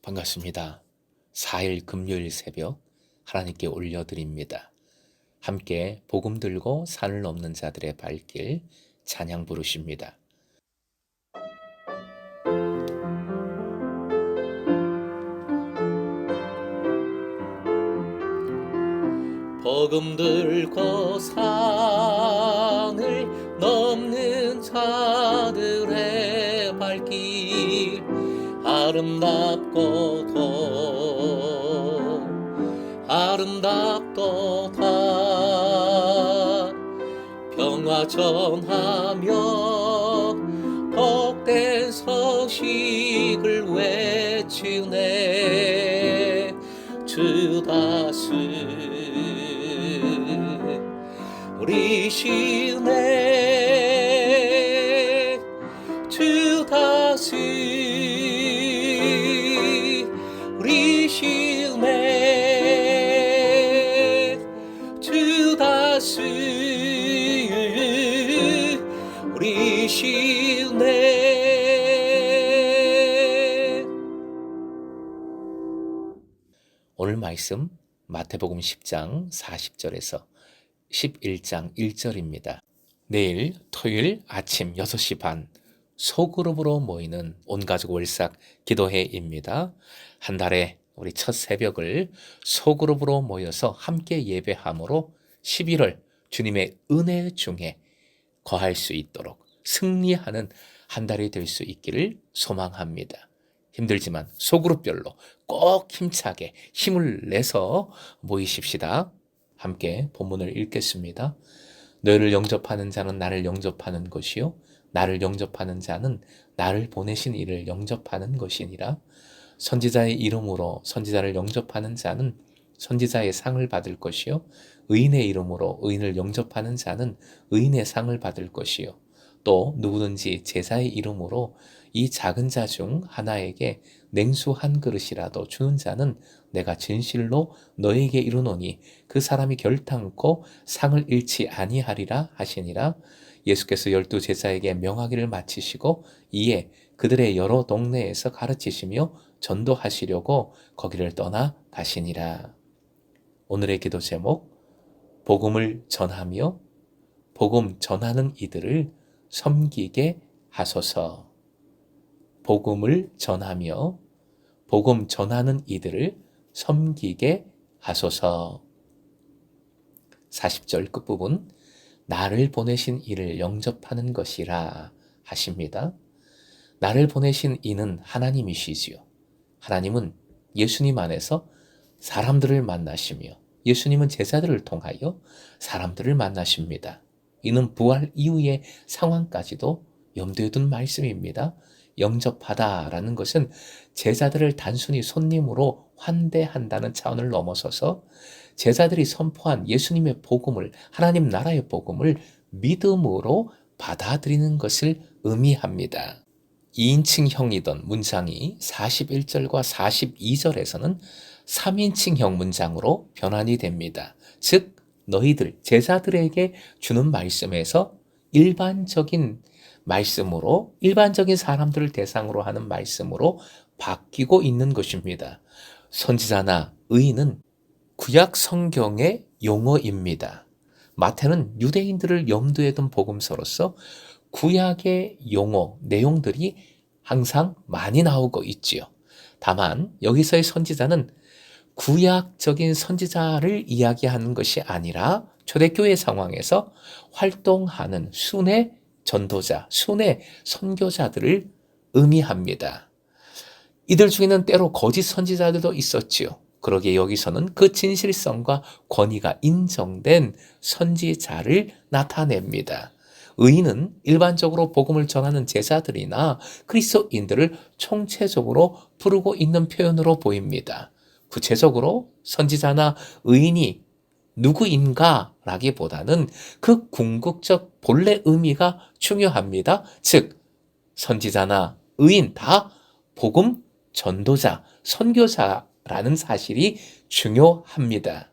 반갑습니다. 4일 금요일 새벽 하나님께 올려드립니다. 함께 복음 들고 산을 넘는 자들의 발길 찬양 부르십니다. 복음 들고 산을 넘는 자들의 발길 아름답도다 평화 전하며 복된 소식을 외치네 주 다스리시네 주 다스리시네 주 다스리시네. 오늘 말씀 마태복음 10장 40절에서 11장 1절입니다. 내일 토요일 아침 6시 반 소그룹으로 모이는 온가족 월삭 기도회입니다. 한 달에 우리 첫 새벽을 소그룹으로 모여서 함께 예배함으로 11월 주님의 은혜 중에 거할 수 있도록 승리하는 한 달이 될 수 있기를 소망합니다. 힘들지만 소그룹별로 꼭 힘차게 힘을 내서 모이십시다. 함께 본문을 읽겠습니다. 너희를 영접하는 자는 나를 영접하는 것이요 나를 영접하는 자는 나를 보내신 이를 영접하는 것이니라. 선지자의 이름으로 선지자를 영접하는 자는 선지자의 상을 받을 것이요 의인의 이름으로 의인을 영접하는 자는 의인의 상을 받을 것이요 또 누구든지 제자의 이름으로 이 작은 자 중 하나에게 냉수 한 그릇이라도 주는 자는 내가 진실로 너에게 이르노니 그 사람이 결탄코 상을 잃지 아니하리라 하시니라. 예수께서 12 제자에게 명하기를 마치시고 이에 그들의 여러 동네에서 가르치시며 전도하시려고 거기를 떠나 가시니라. 오늘의 기도 제목, 복음을 전하며 복음 전하는 이들을 섬기게 하소서. 복음을 전하며 복음 전하는 이들을 섬기게 하소서. 40절 끝부분 나를 보내신 이를 영접하는 것이라 하십니다. 나를 보내신 이는 하나님이시지요. 하나님은 예수님 안에서 사람들을 만나시며 예수님은 제자들을 통하여 사람들을 만나십니다. 이는 부활 이후의 상황까지도 염두에 둔 말씀입니다. 영접하다라는 것은 제자들을 단순히 손님으로 환대한다는 차원을 넘어서서 제자들이 선포한 예수님의 복음을, 하나님 나라의 복음을 믿음으로 받아들이는 것을 의미합니다. 2인칭형이던 문장이 41절과 42절에서는 3인칭형 문장으로 변환이 됩니다. 즉 너희들, 제자들에게 주는 말씀에서 일반적인 말씀으로, 일반적인 사람들을 대상으로 하는 말씀으로 바뀌고 있는 것입니다. 선지자나 의인은 구약 성경의 용어입니다. 마태는 유대인들을 염두에 둔 복음서로서 구약의 용어, 내용들이 항상 많이 나오고 있지요. 다만 여기서의 선지자는 구약적인 선지자를 이야기하는 것이 아니라 초대교회 상황에서 활동하는 순회 전도자, 순회 선교자들을 의미합니다. 이들 중에는 때로 거짓 선지자들도 있었지요. 그러기에 여기서는 그 진실성과 권위가 인정된 선지자를 나타냅니다. 의인은 일반적으로 복음을 전하는 제자들이나 그리스도인들을 총체적으로 부르고 있는 표현으로 보입니다. 구체적으로 선지자나 의인이 누구인가 라기보다는 그 궁극적 본래 의미가 중요합니다. 즉 선지자나 의인 다 복음 전도자, 선교사라는 사실이 중요합니다.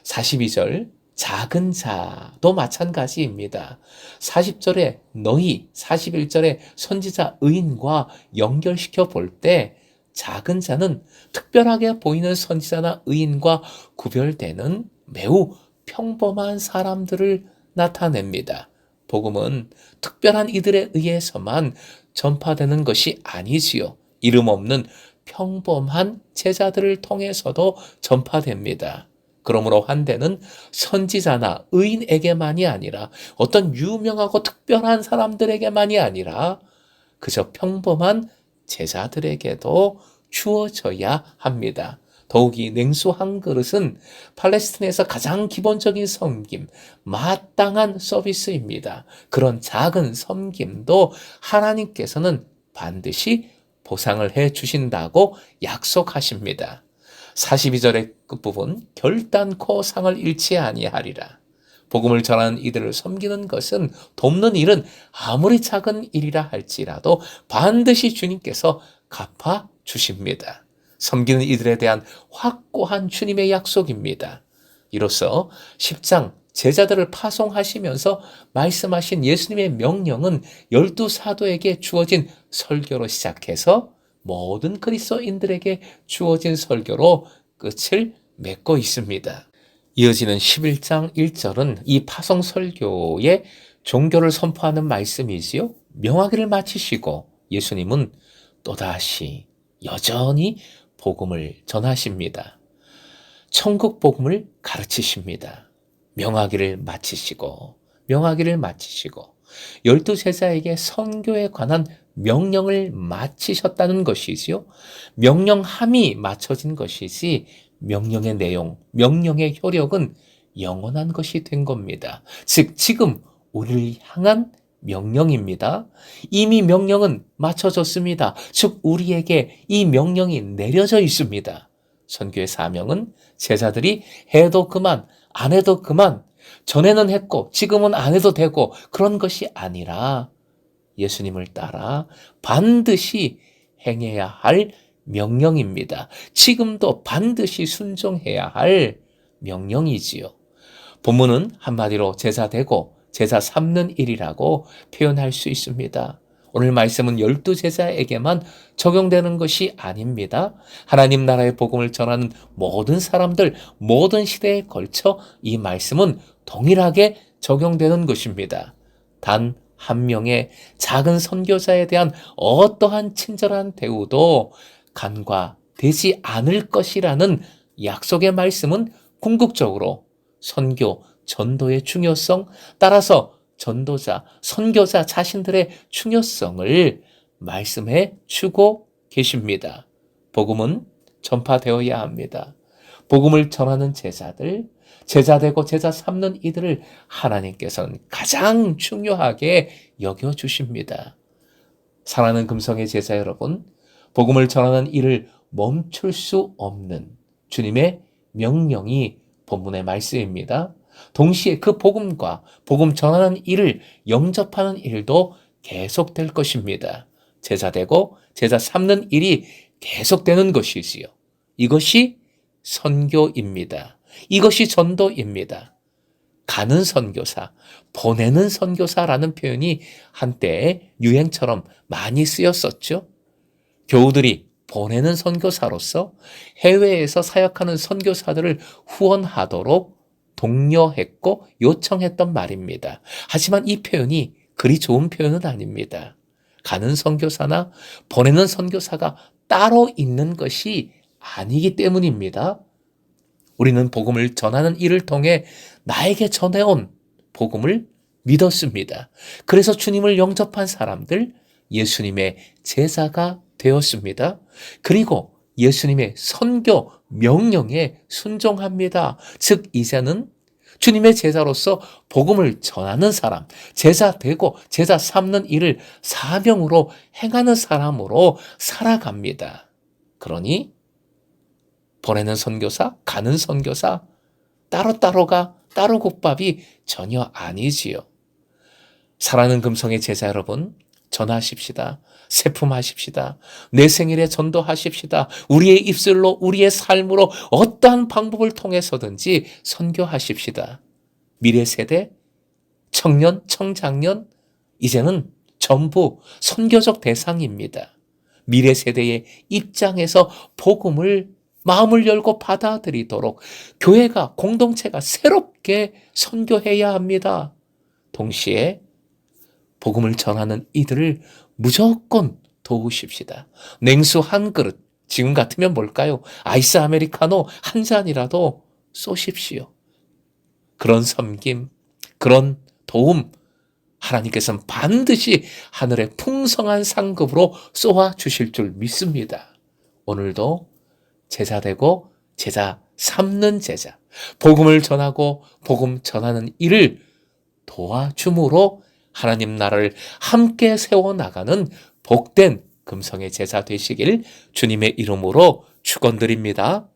42절 작은 자도 마찬가지입니다. 40절에 너희, 41절에 선지자 의인과 연결시켜 볼 때 작은 자는 특별하게 보이는 선지자나 의인과 구별되는 매우 평범한 사람들을 나타냅니다. 복음은 특별한 이들에 의해서만 전파되는 것이 아니지요. 이름 없는 평범한 제자들을 통해서도 전파됩니다. 그러므로 환대는 선지자나 의인에게만이 아니라 어떤 유명하고 특별한 사람들에게만이 아니라 그저 평범한 제자들에게도 주어져야 합니다. 더욱이 냉수 한 그릇은 팔레스틴에서 가장 기본적인 섬김, 마땅한 서비스입니다. 그런 작은 섬김도 하나님께서는 반드시 보상을 해 주신다고 약속하십니다. 42절의 끝부분, 결단코 상을 잃지 아니하리라. 복음을 전하는 이들을 섬기는 것은, 돕는 일은 아무리 작은 일이라 할지라도 반드시 주님께서 갚아 주십니다. 섬기는 이들에 대한 확고한 주님의 약속입니다. 이로써 10장 제자들을 파송하시면서 말씀하신 예수님의 명령은 12사도에게 주어진 설교로 시작해서 모든 그리스도인들에게 주어진 설교로 끝을 맺고 있습니다. 이어지는 11장 1절은 이 파송 설교의 종교를 선포하는 말씀이지요. 명하기를 마치시고 예수님은 또다시 여전히 복음을 전하십니다. 천국 복음을 가르치십니다. 명하기를 마치시고 12 제자에게 선교에 관한 명령을 마치셨다는 것이지요. 명령함이 맞춰진 것이지 명령의 내용, 명령의 효력은 영원한 것이 된 겁니다. 즉 지금 우리를 향한 명령입니다. 이미 명령은 맞춰졌습니다. 즉 우리에게 이 명령이 내려져 있습니다. 선교의 사명은 제자들이 해도 그만, 안 해도 그만, 전에는 했고 지금은 안 해도 되고 그런 것이 아니라 예수님을 따라 반드시 행해야 할 명령입니다. 지금도 반드시 순종해야 할 명령이지요. 본문은 한마디로 제자 되고 제자 삼는 일이라고 표현할 수 있습니다. 오늘 말씀은 12제자에게만 적용되는 것이 아닙니다. 하나님 나라의 복음을 전하는 모든 사람들, 모든 시대에 걸쳐 이 말씀은 동일하게 적용되는 것입니다. 단 한 명의 작은 선교사에 대한 어떠한 친절한 대우도 간과되지 않을 것이라는 약속의 말씀은 궁극적으로 선교, 전도의 중요성, 따라서 전도자, 선교자 자신들의 중요성을 말씀해 주고 계십니다. 복음은 전파되어야 합니다. 복음을 전하는 제자들, 제자 되고 제자 삼는 이들을 하나님께서는 가장 중요하게 여겨주십니다. 사랑하는 금성의 제자 여러분, 복음을 전하는 일을 멈출 수 없는 주님의 명령이 본문의 말씀입니다. 동시에 그 복음과 복음 전하는 일을 영접하는 일도 계속될 것입니다. 제자 되고 제자 삼는 일이 계속되는 것이지요. 이것이 선교입니다. 이것이 전도입니다. 가는 선교사, 보내는 선교사라는 표현이 한때 유행처럼 많이 쓰였었죠. 교우들이 보내는 선교사로서 해외에서 사역하는 선교사들을 후원하도록 독려했고 요청했던 말입니다. 하지만 이 표현이 그리 좋은 표현은 아닙니다. 가는 선교사나 보내는 선교사가 따로 있는 것이 아니기 때문입니다. 우리는 복음을 전하는 일을 통해 나에게 전해온 복음을 믿었습니다. 그래서 주님을 영접한 사람들, 예수님의 제자가 되었습니다. 그리고 예수님의 선교 명령에 순종합니다. 즉 이제는 주님의 제자로서 복음을 전하는 사람, 제자 되고 제자 삼는 일을 사명으로 행하는 사람으로 살아갑니다. 그러니 보내는 선교사, 가는 선교사, 따로따로가 따로 국밥이 전혀 아니지요. 사랑하는 금성의 제자 여러분, 전하십시다. 세품하십시다. 내 생일에 전도하십시다. 우리의 입술로, 우리의 삶으로 어떠한 방법을 통해서든지 선교하십시다. 미래 세대, 청년, 청장년, 이제는 전부 선교적 대상입니다. 미래 세대의 입장에서 복음을 마음을 열고 받아들이도록 교회가, 공동체가 새롭게 선교해야 합니다. 동시에 복음을 전하는 이들을 무조건 도우십시다. 냉수 한 그릇, 지금 같으면 뭘까요? 아이스 아메리카노 한 잔이라도 쏘십시오. 그런 섬김, 그런 도움, 하나님께서는 반드시 하늘의 풍성한 상급으로 쏘아 주실 줄 믿습니다. 오늘도 제자 되고 제자 삼는 제자, 복음을 전하고 복음 전하는 일을 도와줌으로 하나님 나라를 함께 세워나가는 복된 금성의 제자 되시길 주님의 이름으로 축원드립니다.